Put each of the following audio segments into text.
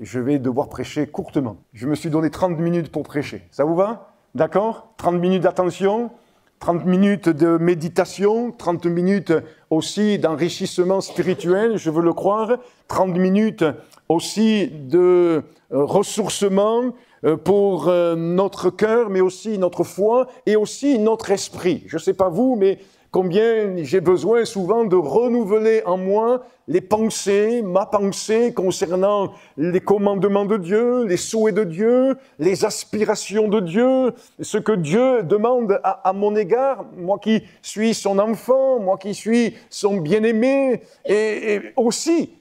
je vais devoir prêcher courtement. Je me suis donné 30 minutes pour prêcher. Ça vous va? D'accord? 30 minutes d'attention, 30 minutes de méditation, 30 minutes aussi d'enrichissement spirituel, je veux le croire, 30 minutes aussi de ressourcement pour notre cœur, mais aussi notre foi et aussi notre esprit. Je ne sais pas vous, mais combien j'ai besoin souvent de renouveler en moi les pensées, ma pensée concernant les commandements de Dieu, les souhaits de Dieu, les aspirations de Dieu, ce que Dieu demande à mon égard, moi qui suis son enfant, moi qui suis son bien-aimé, et aussi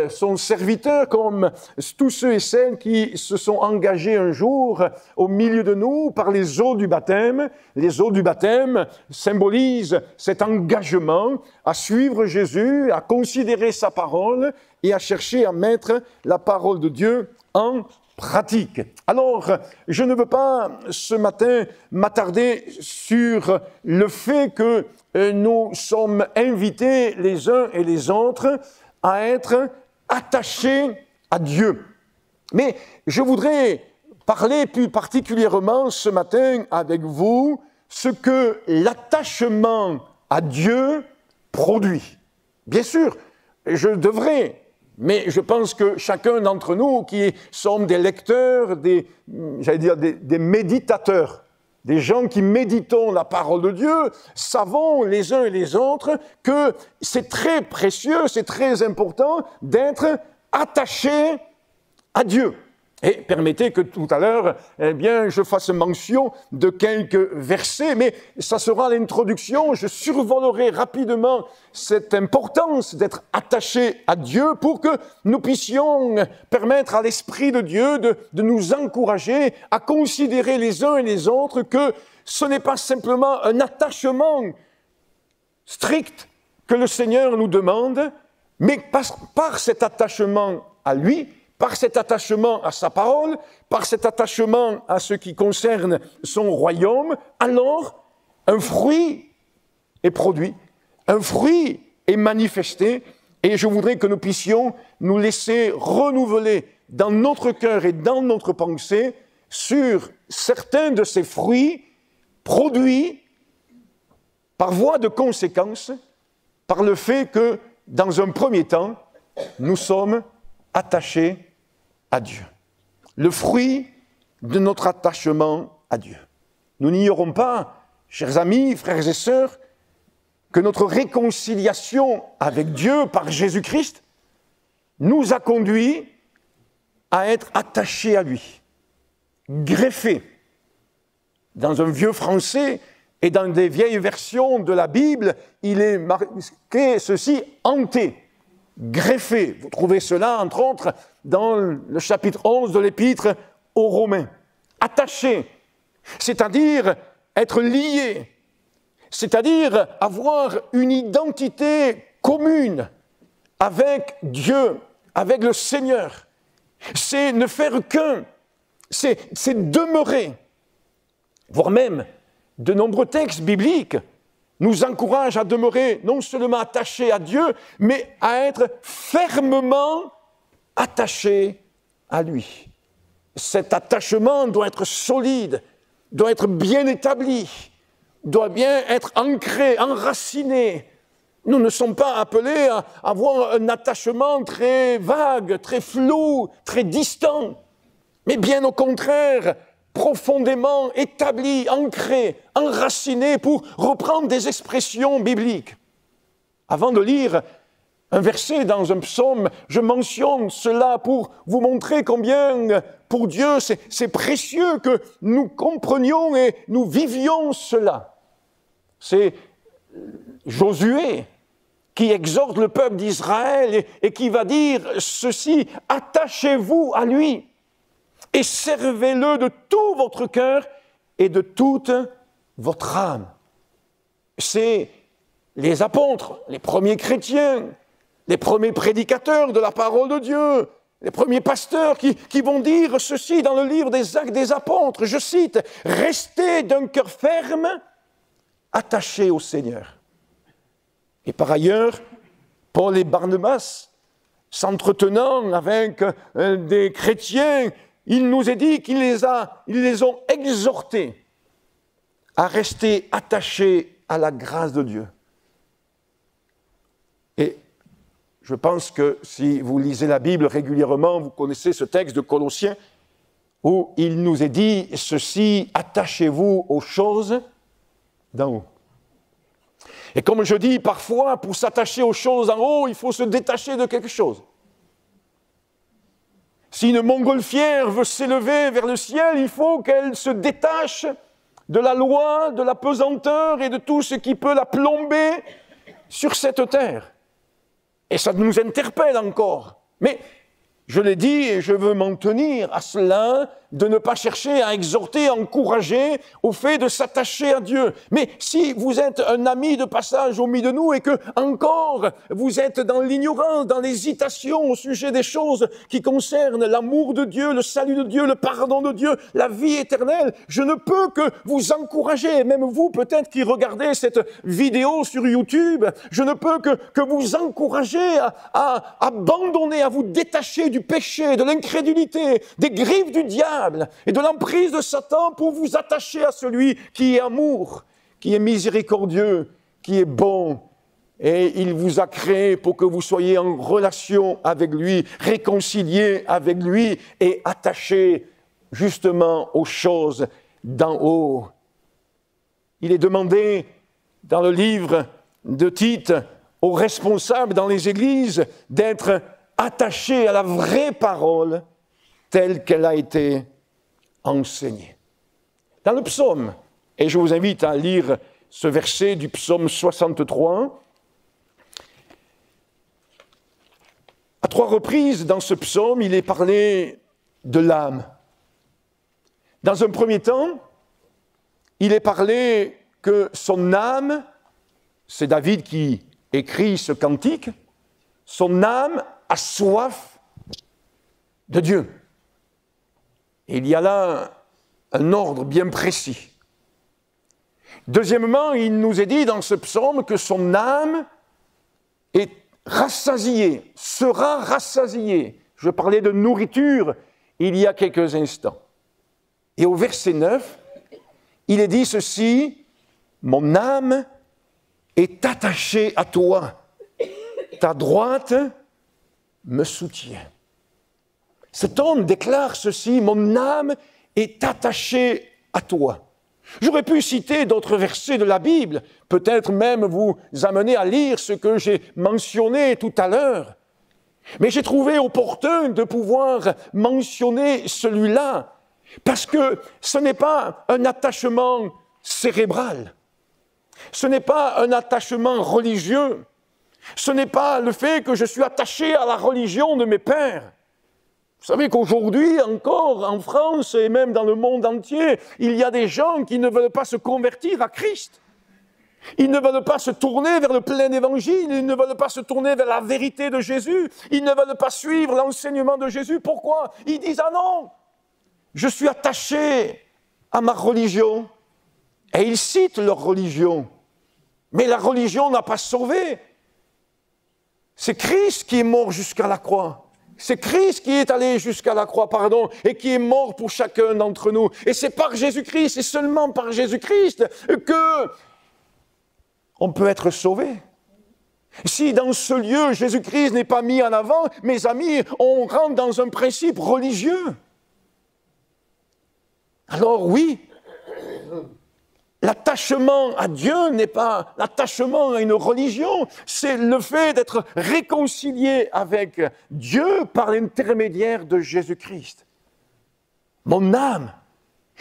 son serviteur, comme tous ceux et celles qui se sont engagés un jour au milieu de nous par les eaux du baptême. Les eaux du baptême symbolisent cet engagement à suivre Jésus, à considérer sa parole et à chercher à mettre la parole de Dieu en pratique. Alors, je ne veux pas ce matin m'attarder sur le fait que nous sommes invités les uns et les autres à être attachés à Dieu. Mais je voudrais parler plus particulièrement ce matin avec vous ce que l'attachement à Dieu produit. Bien sûr, je devrais, mais je pense que chacun d'entre nous qui sommes des lecteurs, des méditateurs, des gens qui méditons la parole de Dieu, savons les uns et les autres que c'est très précieux, c'est très important d'être attaché à Dieu. Et permettez que tout à l'heure, je fasse mention de quelques versets, mais ça sera l'introduction. Je survolerai rapidement cette importance d'être attaché à Dieu pour que nous puissions permettre à l'Esprit de Dieu de nous encourager à considérer les uns et les autres que ce n'est pas simplement un attachement strict que le Seigneur nous demande, mais par cet attachement à lui, par cet attachement à sa parole, par cet attachement à ce qui concerne son royaume, alors un fruit est produit, un fruit est manifesté, et je voudrais que nous puissions nous laisser renouveler dans notre cœur et dans notre pensée sur certains de ces fruits produits par voie de conséquence, par le fait que, dans un premier temps, nous sommes attachés à Dieu. Le fruit de notre attachement à Dieu. Nous n'ignorons pas, chers amis, frères et sœurs, que notre réconciliation avec Dieu par Jésus-Christ nous a conduits à être attachés à lui, greffés. Dans un vieux français et dans des vieilles versions de la Bible, il est marqué ceci, hanté. Greffé. Vous trouvez cela, entre autres, dans le chapitre 11 de l'Épître aux Romains. Attaché, c'est-à-dire être lié, c'est-à-dire avoir une identité commune avec Dieu, avec le Seigneur. C'est ne faire qu'un, c'est demeurer. Voire même, de nombreux textes bibliques nous encourage à demeurer non seulement attachés à Dieu, mais à être fermement attachés à lui. Cet attachement doit être solide, doit être bien établi, doit bien être ancré, enraciné. Nous ne sommes pas appelés à avoir un attachement très vague, très flou, très distant, mais bien au contraire, profondément établi, ancré, enraciné, pour reprendre des expressions bibliques. Avant de lire un verset dans un psaume, je mentionne cela pour vous montrer combien, pour Dieu, c'est précieux que nous comprenions et nous vivions cela. C'est Josué qui exhorte le peuple d'Israël et qui va dire ceci, « Attachez-vous à lui ». Et servez-le de tout votre cœur et de toute votre âme. C'est les apôtres, les premiers chrétiens, les premiers prédicateurs de la parole de Dieu, les premiers pasteurs qui vont dire ceci dans le livre des Actes des Apôtres. Je cite, « Restez d'un cœur ferme, attachés au Seigneur ». Et par ailleurs, Paul et Barnabas s'entretenant avec des chrétiens, il nous est dit qu'ils les ont exhortés à rester attachés à la grâce de Dieu. Et je pense que si vous lisez la Bible régulièrement, vous connaissez ce texte de Colossiens où il nous est dit ceci, attachez-vous aux choses d'en haut. Et comme je dis, parfois, pour s'attacher aux choses en haut, il faut se détacher de quelque chose. Si une montgolfière veut s'élever vers le ciel, il faut qu'elle se détache de la loi, de la pesanteur et de tout ce qui peut la plomber sur cette terre. Et ça nous interpelle encore. Mais je l'ai dit et je veux m'en tenir à cela, de ne pas chercher à exhorter, à encourager au fait de s'attacher à Dieu. Mais si vous êtes un ami de passage au milieu de nous et que encore vous êtes dans l'ignorance, dans l'hésitation au sujet des choses qui concernent l'amour de Dieu, le salut de Dieu, le pardon de Dieu, la vie éternelle, je ne peux que vous encourager, même vous peut-être qui regardez cette vidéo sur YouTube, je ne peux que vous encourager à abandonner, à vous détacher du péché, de l'incrédulité, des griffes du diable et de l'emprise de Satan pour vous attacher à celui qui est amour, qui est miséricordieux, qui est bon. Et il vous a créé pour que vous soyez en relation avec lui, réconciliés avec lui et attachés justement aux choses d'en haut. Il est demandé dans le livre de Tite aux responsables dans les églises d'être attachés à la vraie parole telle qu'elle a été enseignée. Dans le psaume, et je vous invite à lire ce verset du psaume 63, à 3 reprises dans ce psaume, il est parlé de l'âme. Dans un premier temps, il est parlé que son âme, c'est David qui écrit ce cantique, son âme a soif de Dieu. Et il y a là un ordre bien précis. Deuxièmement, il nous est dit dans ce psaume que son âme est rassasiée, sera rassasiée. Je parlais de nourriture il y a quelques instants. Et au verset 9, il est dit ceci, « Mon âme est attachée à toi, ta droite me soutient. » Cet homme déclare ceci, « Mon âme est attachée à toi. » J'aurais pu citer d'autres versets de la Bible, peut-être même vous amener à lire ce que j'ai mentionné tout à l'heure. Mais j'ai trouvé opportun de pouvoir mentionner celui-là, parce que ce n'est pas un attachement cérébral, ce n'est pas un attachement religieux, ce n'est pas le fait que je suis attaché à la religion de mes pères. Vous savez qu'aujourd'hui, encore en France et même dans le monde entier, il y a des gens qui ne veulent pas se convertir à Christ. Ils ne veulent pas se tourner vers le plein évangile, ils ne veulent pas se tourner vers la vérité de Jésus, ils ne veulent pas suivre l'enseignement de Jésus. Pourquoi? Ils disent « Ah non, je suis attaché à ma religion. » Et ils citent leur religion. Mais la religion n'a pas sauvé. C'est Christ qui est mort jusqu'à la croix. C'est Christ qui est allé jusqu'à la croix, et qui est mort pour chacun d'entre nous. Et c'est par Jésus-Christ, et seulement par Jésus-Christ, que on peut être sauvé. Si dans ce lieu, Jésus-Christ n'est pas mis en avant, mes amis, on rentre dans un principe religieux. Alors oui, l'attachement à Dieu n'est pas l'attachement à une religion, c'est le fait d'être réconcilié avec Dieu par l'intermédiaire de Jésus-Christ. Mon âme,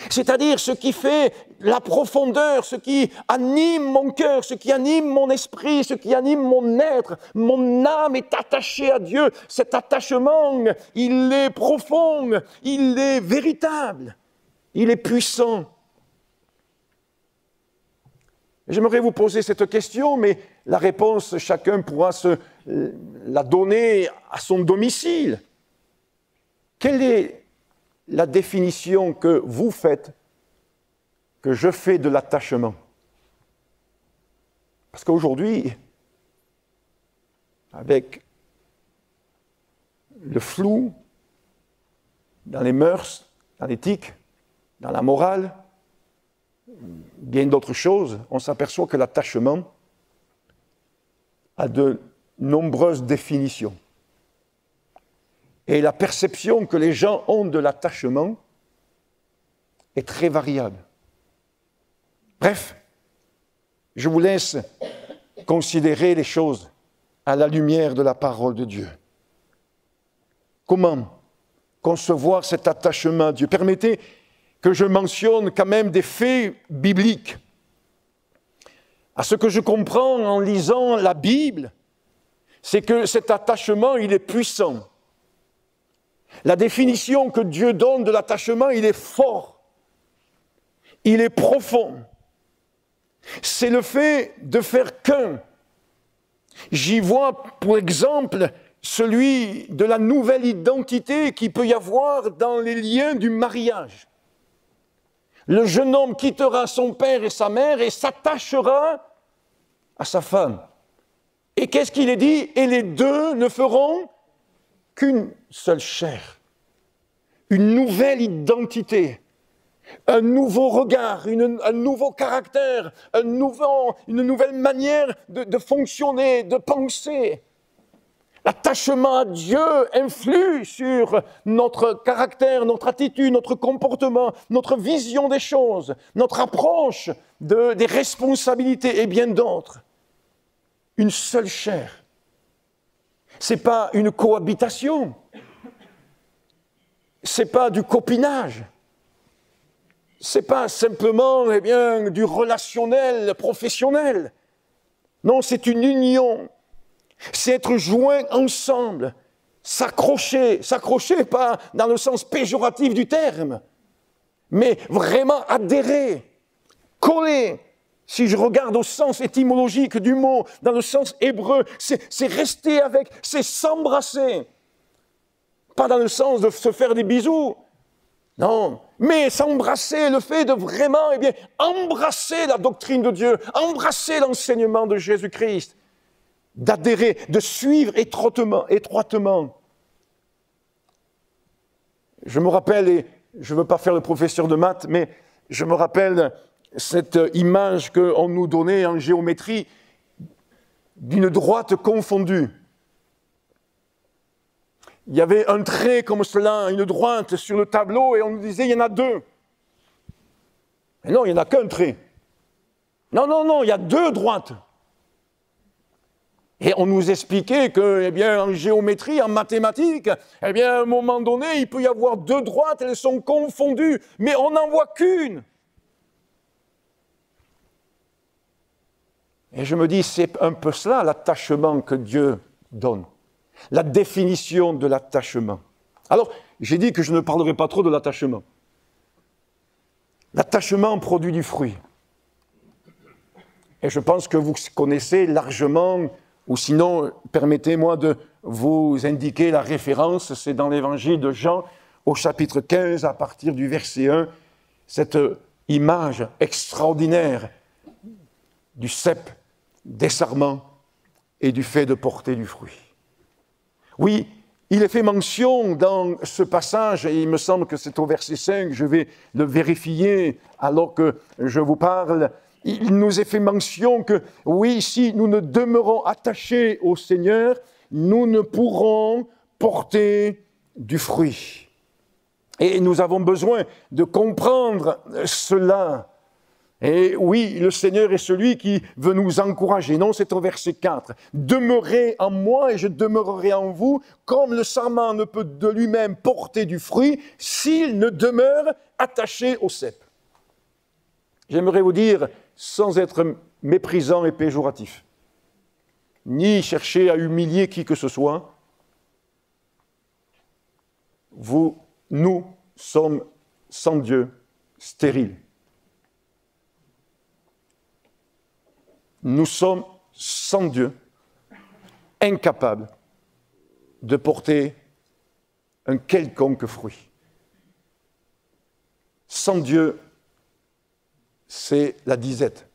c'est-à-dire ce qui fait la profondeur, ce qui anime mon cœur, ce qui anime mon esprit, ce qui anime mon être, mon âme est attachée à Dieu. Cet attachement, il est profond, il est véritable, il est puissant. J'aimerais vous poser cette question, mais la réponse, chacun pourra se la donner à son domicile. Quelle est la définition que vous faites, que je fais de l'attachement? Parce qu'aujourd'hui, avec le flou, dans les mœurs, dans l'éthique, dans la morale, bien d'autres choses, on s'aperçoit que l'attachement a de nombreuses définitions. Et la perception que les gens ont de l'attachement est très variable. Bref, je vous laisse considérer les choses à la lumière de la parole de Dieu. Comment concevoir cet attachement à Dieu? Permettez que je mentionne quand même des faits bibliques. À ce que je comprends en lisant la Bible, c'est que cet attachement, il est puissant. La définition que Dieu donne de l'attachement, il est fort. Il est profond. C'est le fait de faire qu'un. J'y vois, pour exemple, celui de la nouvelle identité qu'il peut y avoir dans les liens du mariage. Le jeune homme quittera son père et sa mère et s'attachera à sa femme. Et qu'est-ce qu'il est dit? Et les deux ne feront qu'une seule chair. Une nouvelle identité. Un nouveau regard, un nouveau caractère, une nouvelle manière de fonctionner, de penser. L'attachement à Dieu influe sur notre caractère, notre attitude, notre comportement, notre vision des choses, notre approche des responsabilités et bien d'autres. Une seule chair. Ce n'est pas une cohabitation. Ce n'est pas du copinage. Ce n'est pas simplement du relationnel, professionnel. Non, c'est une union. C'est être joints ensemble. S'accrocher pas dans le sens péjoratif du terme, mais vraiment adhérer, coller. Si je regarde au sens étymologique du mot, dans le sens hébreu, c'est rester avec, c'est s'embrasser. Pas dans le sens de se faire des bisous. Non, mais s'embrasser, le fait de vraiment embrasser la doctrine de Dieu, embrasser l'enseignement de Jésus-Christ, d'adhérer, de suivre étroitement. Je me rappelle, et je ne veux pas faire le professeur de maths, mais je me rappelle cette image qu'on nous donnait en géométrie d'une droite confondue. Il y avait un trait comme cela, une droite sur le tableau, et on nous disait, il y en a deux. Mais non, il n'y en a qu'un trait. Non, il y a deux droites. Et on nous expliquait que, en géométrie, en mathématiques, à un moment donné, il peut y avoir deux droites, elles sont confondues, mais on n'en voit qu'une. Et je me dis, c'est un peu cela l'attachement que Dieu donne. La définition de l'attachement. Alors, j'ai dit que je ne parlerai pas trop de l'attachement. L'attachement produit du fruit. Et je pense que vous connaissez largement, ou sinon, permettez-moi de vous indiquer la référence, c'est dans l'évangile de Jean, au chapitre 15, à partir du verset 1, cette image extraordinaire du cep, des sarments et du fait de porter du fruit. Oui, il est fait mention dans ce passage, et il me semble que c'est au verset 5, je vais le vérifier alors que je vous parle, il nous est fait mention que, oui, si nous ne demeurons attachés au Seigneur, nous ne pourrons porter du fruit. Et nous avons besoin de comprendre cela. Et oui, le Seigneur est celui qui veut nous encourager. Non, c'est au verset 4. « Demeurez en moi et je demeurerai en vous, comme le sarment ne peut de lui-même porter du fruit s'il ne demeure attaché au cep. » J'aimerais vous dire, sans être méprisant et péjoratif, ni chercher à humilier qui que ce soit, nous sommes sans Dieu stériles. Nous sommes sans Dieu, incapables de porter un quelconque fruit. Sans Dieu, c'est la disette.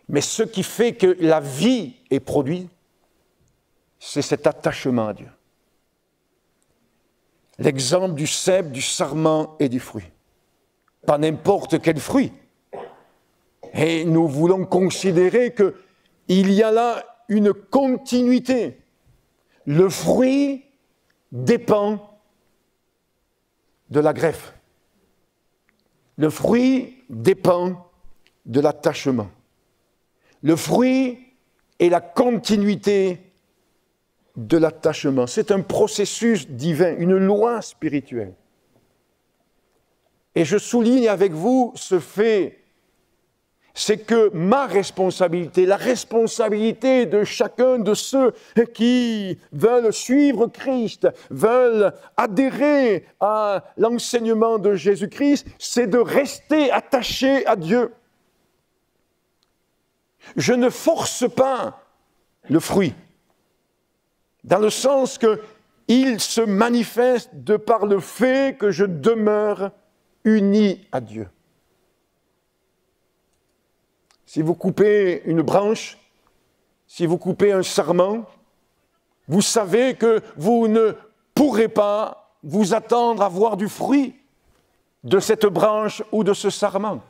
Mais ce qui fait que la vie est produite, c'est cet attachement à Dieu. L'exemple du cep, du sarment et du fruit. Pas n'importe quel fruit. Et nous voulons considérer qu'il y a là une continuité. Le fruit dépend de la greffe. Le fruit dépend de l'attachement. Le fruit est la continuité de l'attachement. C'est un processus divin, une loi spirituelle. Et je souligne avec vous ce fait, c'est que ma responsabilité, la responsabilité de chacun de ceux qui veulent suivre Christ, veulent adhérer à l'enseignement de Jésus-Christ, c'est de rester attaché à Dieu. Je ne force pas le fruit, dans le sens qu'il se manifeste de par le fait que je demeure uni à Dieu. Si vous coupez une branche, si vous coupez un sarment, vous savez que vous ne pourrez pas vous attendre à voir du fruit de cette branche ou de ce sarment.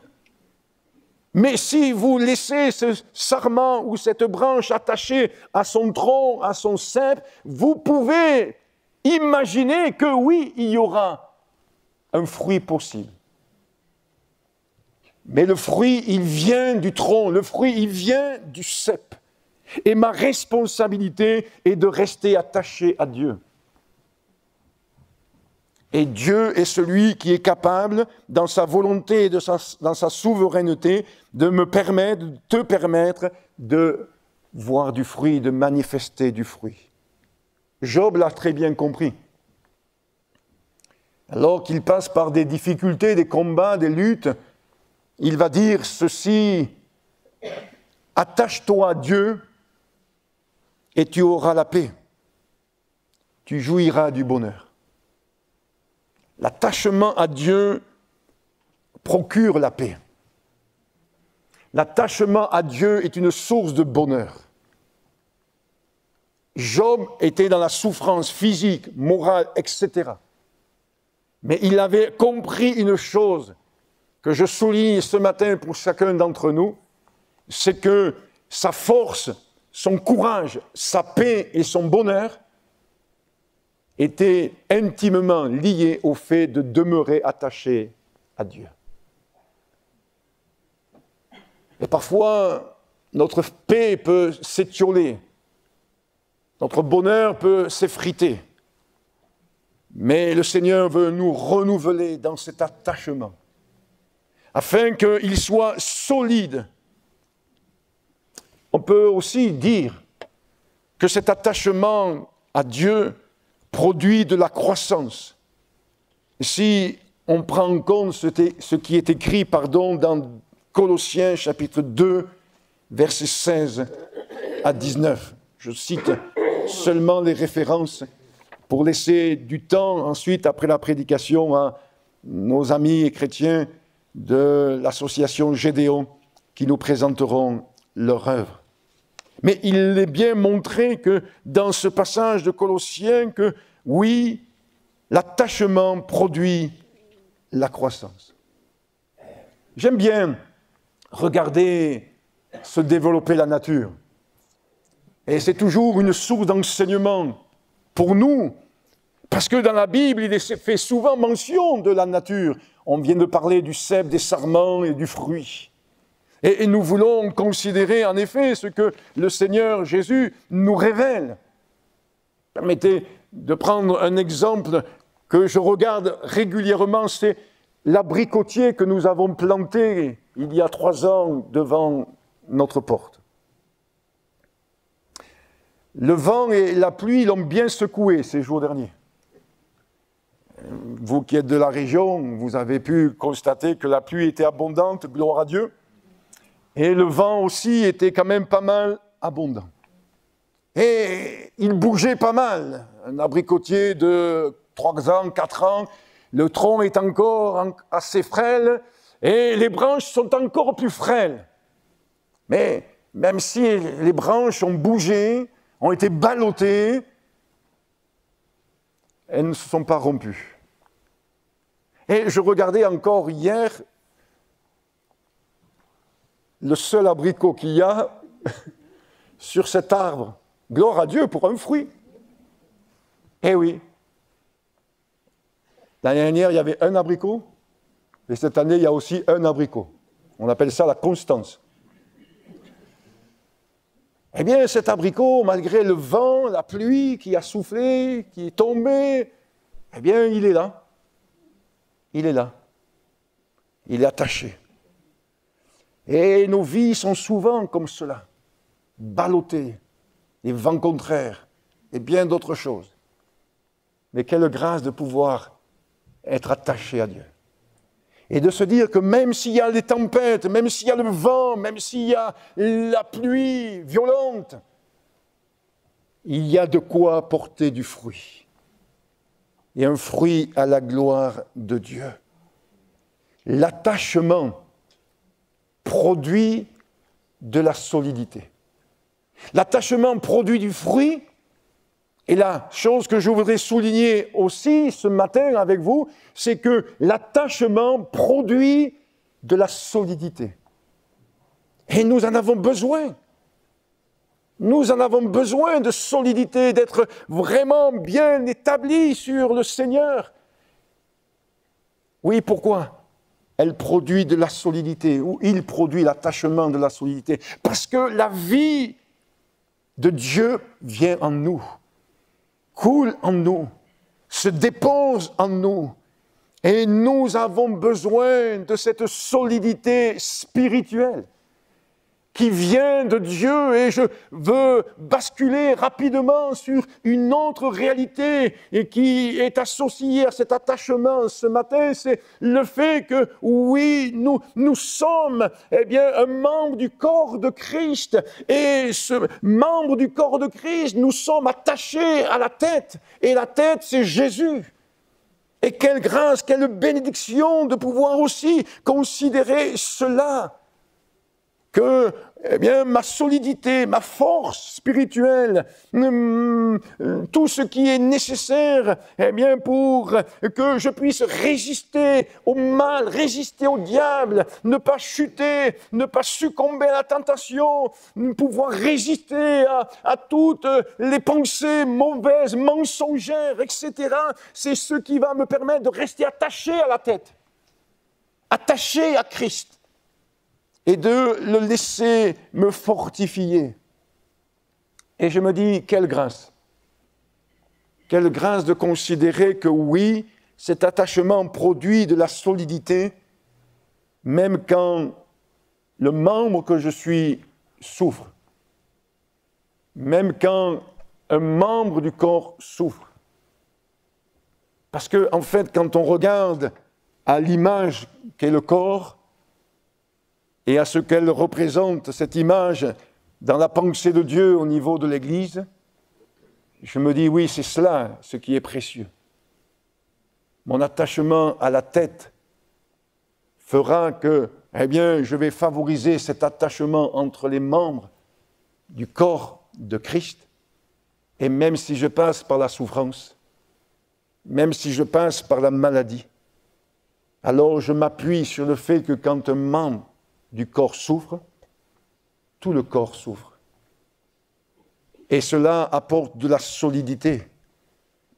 Mais si vous laissez ce sarment ou cette branche attachée à son tronc, à son cep, vous pouvez imaginer que oui, il y aura un fruit possible. Mais le fruit, il vient du tronc, le fruit, il vient du cep. Et ma responsabilité est de rester attaché à Dieu. Et Dieu est celui qui est capable, dans sa volonté et dans sa souveraineté, de te permettre de voir du fruit, de manifester du fruit. Job l'a très bien compris. Alors qu'il passe par des difficultés, des combats, des luttes, il va dire ceci: attache-toi à Dieu et tu auras la paix. Tu jouiras du bonheur. L'attachement à Dieu procure la paix. L'attachement à Dieu est une source de bonheur. Job était dans la souffrance physique, morale, etc. Mais il avait compris une chose que je souligne ce matin pour chacun d'entre nous, c'est que sa force, son courage, sa paix et son bonheur étaient intimement liés au fait de demeurer attaché à Dieu. Et parfois, notre paix peut s'étioler, notre bonheur peut s'effriter, mais le Seigneur veut nous renouveler dans cet attachement, afin qu'il soit solide. On peut aussi dire que cet attachement à Dieu produit de la croissance. Si on prend en compte ce qui est écrit dans Colossiens chapitre 2, versets 16 à 19. Je cite seulement les références pour laisser du temps ensuite, après la prédication, à nos amis et chrétiens de l'association Gédéon qui nous présenteront leur œuvre. Mais il est bien montré que dans ce passage de Colossiens que, oui, l'attachement produit la croissance. J'aime bien regarder se développer la nature. Et c'est toujours une source d'enseignement pour nous, parce que dans la Bible, il est fait souvent mention de la nature. On vient de parler du cep, des sarments et du fruit. Et nous voulons considérer en effet ce que le Seigneur Jésus nous révèle. Permettez de prendre un exemple que je regarde régulièrement, c'est l'abricotier que nous avons planté il y a 3 ans devant notre porte. Le vent et la pluie l'ont bien secoué ces jours derniers. Vous qui êtes de la région, vous avez pu constater que la pluie était abondante, gloire à Dieu. Et le vent aussi était quand même pas mal abondant. Et il bougeait pas mal. Un abricotier de 3 ans, 4 ans, le tronc est encore assez frêle et les branches sont encore plus frêles. Mais même si les branches ont bougé, ont été ballottées, elles ne se sont pas rompues. Et je regardais encore hier le seul abricot qu'il y a sur cet arbre. Gloire à Dieu pour un fruit. Eh oui. L'année dernière, il y avait un abricot, et cette année, il y a aussi un abricot. On appelle ça la constance. Eh bien, cet abricot, malgré le vent, la pluie qui a soufflé, qui est tombé, eh bien, il est là. Il est là. Il est attaché. Et nos vies sont souvent comme cela, ballottées, les vents contraires, et bien d'autres choses. Mais quelle grâce de pouvoir être attaché à Dieu. Et de se dire que même s'il y a les tempêtes, même s'il y a le vent, même s'il y a la pluie violente, il y a de quoi porter du fruit. Et un fruit à la gloire de Dieu. L'attachement produit de la solidité. L'attachement produit du fruit. Et la chose que je voudrais souligner aussi ce matin avec vous, c'est que l'attachement produit de la solidité. Et nous en avons besoin. Nous en avons besoin de solidité, d'être vraiment bien établis sur le Seigneur. Oui, pourquoi ? Elle produit de la solidité, ou il produit l'attachement de la solidité. Parce que la vie de Dieu vient en nous, coule en nous, se dépose en nous. Et nous avons besoin de cette solidité spirituelle qui vient de Dieu, et je veux basculer rapidement sur une autre réalité et qui est associée à cet attachement ce matin, c'est le fait que, oui, nous sommes un membre du corps de Christ, et ce membre du corps de Christ, nous sommes attachés à la tête, et la tête, c'est Jésus. Et quelle grâce, quelle bénédiction de pouvoir aussi considérer cela, que ma solidité, ma force spirituelle, tout ce qui est nécessaire pour que je puisse résister au mal, résister au diable, ne pas chuter, ne pas succomber à la tentation, pouvoir résister à toutes les pensées mauvaises, mensongères, etc. C'est ce qui va me permettre de rester attaché à la tête, attaché à Christ, et de le laisser me fortifier. Et je me dis, quelle grâce de considérer que oui, cet attachement produit de la solidité, même quand le membre que je suis souffre, même quand un membre du corps souffre. Parce que, en fait, quand on regarde à l'image qu'est le corps, et à ce qu'elle représente, cette image, dans la pensée de Dieu au niveau de l'Église, je me dis, oui, c'est cela ce qui est précieux. Mon attachement à la tête fera que, je vais favoriser cet attachement entre les membres du corps de Christ, et même si je passe par la souffrance, même si je passe par la maladie, alors je m'appuie sur le fait que quand un membre du corps souffre, tout le corps souffre. Et cela apporte de la solidité,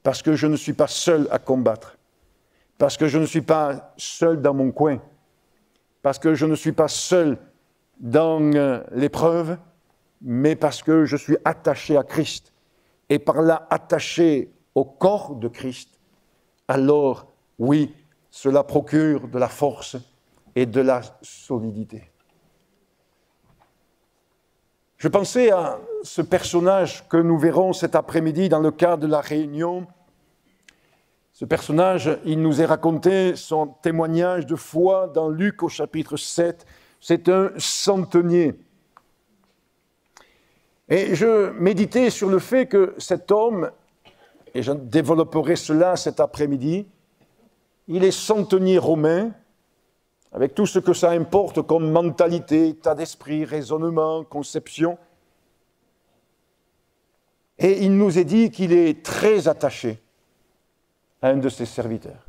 parce que je ne suis pas seul à combattre, parce que je ne suis pas seul dans mon coin, parce que je ne suis pas seul dans l'épreuve, mais parce que je suis attaché à Christ, et par là attaché au corps de Christ, alors, oui, cela procure de la force et de la solidité. Je pensais à ce personnage que nous verrons cet après-midi dans le cadre de la réunion. Ce personnage, il nous est raconté son témoignage de foi dans Luc au chapitre 7. C'est un centenier. Et je méditais sur le fait que cet homme, et je développerai cela cet après-midi, il est centenier romain, avec tout ce que ça importe comme mentalité, état d'esprit, raisonnement, conception. Et il nous est dit qu'il est très attaché à un de ses serviteurs.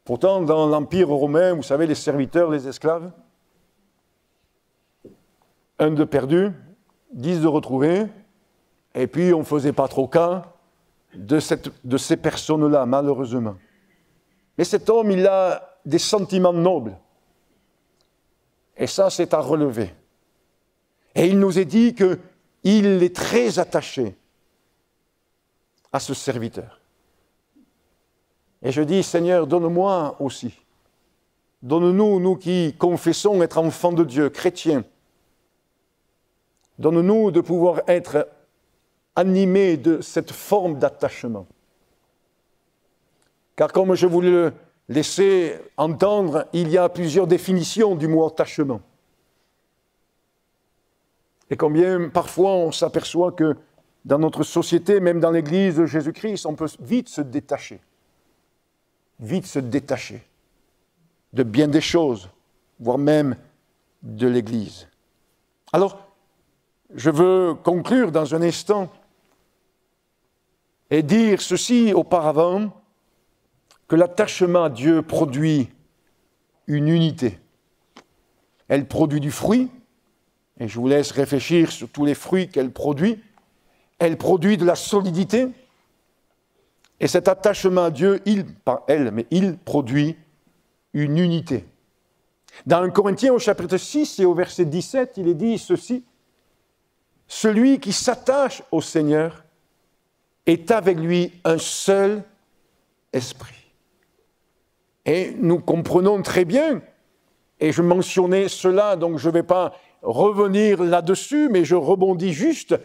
Pourtant, dans l'Empire romain, vous savez, les serviteurs, les esclaves, un de perdu, 10 de retrouvés, et puis on ne faisait pas trop cas de ces personnes-là, malheureusement. Mais cet homme, il a des sentiments nobles. Et ça, c'est à relever. Et il nous est dit qu'il est très attaché à ce serviteur. Et je dis, Seigneur, donne-moi aussi. Donne-nous, nous qui confessons être enfants de Dieu, chrétiens. Donne-nous de pouvoir être animés de cette forme d'attachement. Car comme je vous le laissais entendre, il y a plusieurs définitions du mot attachement. Et combien parfois on s'aperçoit que dans notre société, même dans l'Église de Jésus-Christ, on peut vite se détacher de bien des choses, voire même de l'Église. Alors, je veux conclure dans un instant et dire ceci auparavant, que l'attachement à Dieu produit une unité. Elle produit du fruit, et je vous laisse réfléchir sur tous les fruits qu'elle produit. Elle produit de la solidité, et cet attachement à Dieu, il produit une unité. Dans 1 Corinthiens au chapitre 6 et au verset 17, il est dit ceci, « Celui qui s'attache au Seigneur est avec lui un seul esprit. » Et nous comprenons très bien, et je mentionnais cela, donc je ne vais pas revenir là-dessus, mais je rebondis juste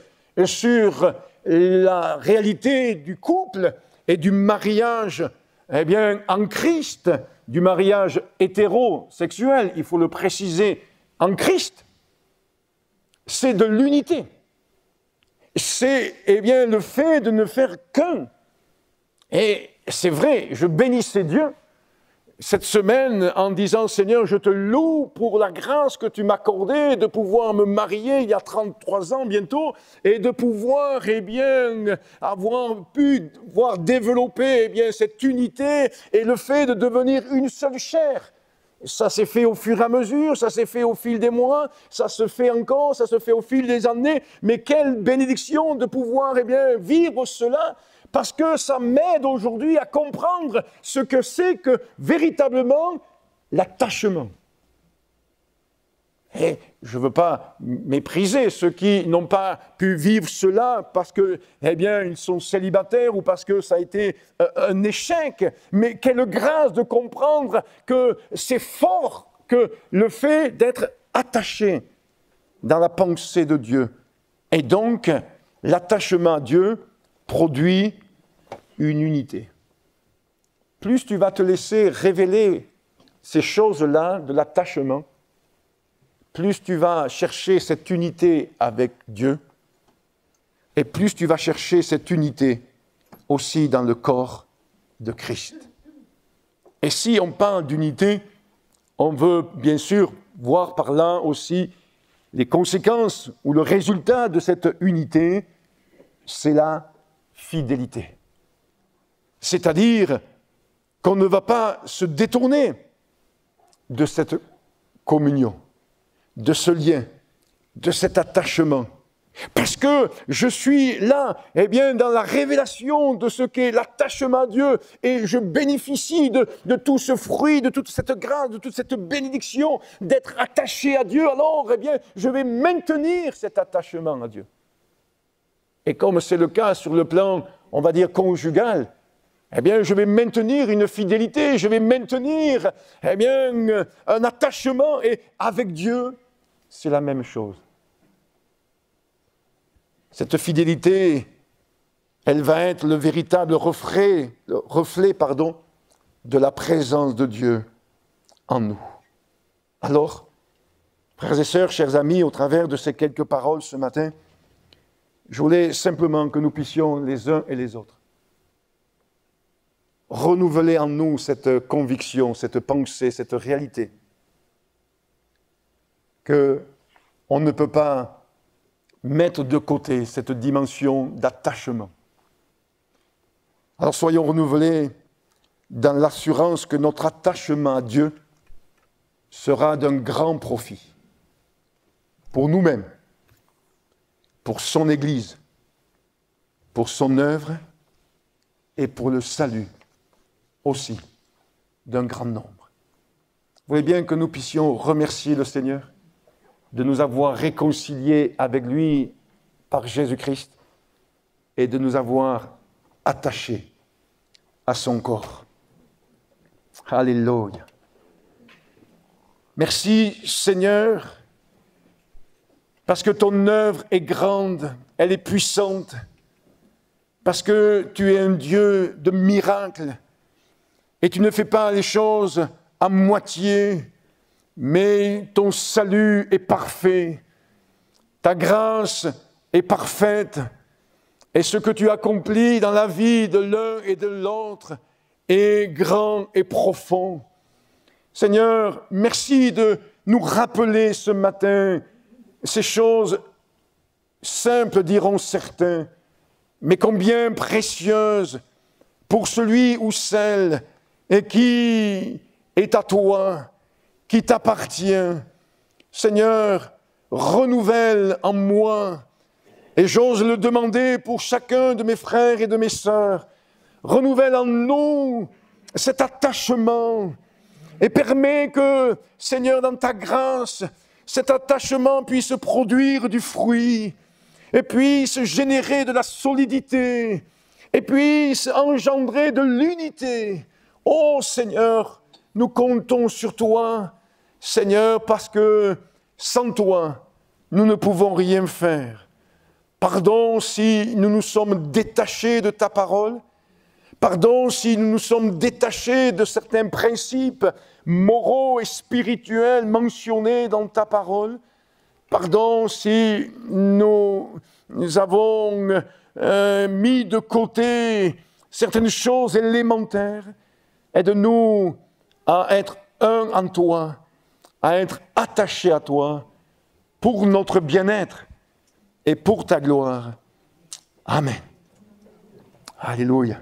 sur la réalité du couple et du mariage, en Christ, du mariage hétérosexuel, il faut le préciser, en Christ. C'est de l'unité. C'est le fait de ne faire qu'un. Et c'est vrai, je bénissais Dieu cette semaine en disant « Seigneur, je te loue pour la grâce que tu m'as accordée de pouvoir me marier il y a 33 ans bientôt et de pouvoir avoir pu voir développer cette unité et le fait de devenir une seule chair. » Ça s'est fait au fur et à mesure, ça s'est fait au fil des mois, ça se fait encore, ça se fait au fil des années, mais quelle bénédiction de pouvoir vivre cela, parce que ça m'aide aujourd'hui à comprendre ce que c'est que véritablement l'attachement. Et je ne veux pas mépriser ceux qui n'ont pas pu vivre cela parce que, ils sont célibataires ou parce que ça a été un échec. Mais quelle grâce de comprendre que c'est fort que le fait d'être attaché dans la pensée de Dieu. Et donc, l'attachement à Dieu produit une unité. Plus tu vas te laisser révéler ces choses-là de l'attachement, plus tu vas chercher cette unité avec Dieu, et plus tu vas chercher cette unité aussi dans le corps de Christ. Et si on parle d'unité, on veut bien sûr voir par là aussi les conséquences ou le résultat de cette unité, c'est la fidélité. C'est-à-dire qu'on ne va pas se détourner de cette communion, de ce lien, de cet attachement. Parce que je suis là, dans la révélation de ce qu'est l'attachement à Dieu et je bénéficie de tout ce fruit, de toute cette grâce, de toute cette bénédiction d'être attaché à Dieu. Alors, je vais maintenir cet attachement à Dieu. Et comme c'est le cas sur le plan, on va dire, conjugal, je vais maintenir une fidélité, je vais maintenir, un attachement et avec Dieu, c'est la même chose. Cette fidélité, elle va être le véritable reflet, de la présence de Dieu en nous. Alors, frères et sœurs, chers amis, au travers de ces quelques paroles ce matin, je voulais simplement que nous puissions les uns et les autres renouveler en nous cette conviction, cette pensée, cette réalité qu'on ne peut pas mettre de côté cette dimension d'attachement. Alors soyons renouvelés dans l'assurance que notre attachement à Dieu sera d'un grand profit pour nous-mêmes, pour son Église, pour son œuvre et pour le salut aussi d'un grand nombre. Vous voyez bien que nous puissions remercier le Seigneur de nous avoir réconciliés avec lui par Jésus-Christ et de nous avoir attachés à son corps. Alléluia. Merci Seigneur, parce que ton œuvre est grande, elle est puissante, parce que tu es un Dieu de miracles et tu ne fais pas les choses à moitié, mais ton salut est parfait, ta grâce est parfaite, et ce que tu accomplis dans la vie de l'un et de l'autre est grand et profond. Seigneur, merci de nous rappeler ce matin ces choses simples, diront certains, mais combien précieuses pour celui ou celle et qui est à toi, qui t'appartient. Seigneur, renouvelle en moi, et j'ose le demander pour chacun de mes frères et de mes sœurs, renouvelle en nous cet attachement et permets que, Seigneur, dans ta grâce, cet attachement puisse produire du fruit et puisse générer de la solidité et puisse engendrer de l'unité. Oh Seigneur, nous comptons sur toi, Seigneur, parce que sans toi, nous ne pouvons rien faire. Pardon si nous nous sommes détachés de ta parole. Pardon si nous nous sommes détachés de certains principes moraux et spirituels mentionnés dans ta parole. Pardon si nous avons mis de côté certaines choses élémentaires. Aide-nous à être un en toi, à être attachés à toi pour notre bien-être et pour ta gloire. Amen. Alléluia.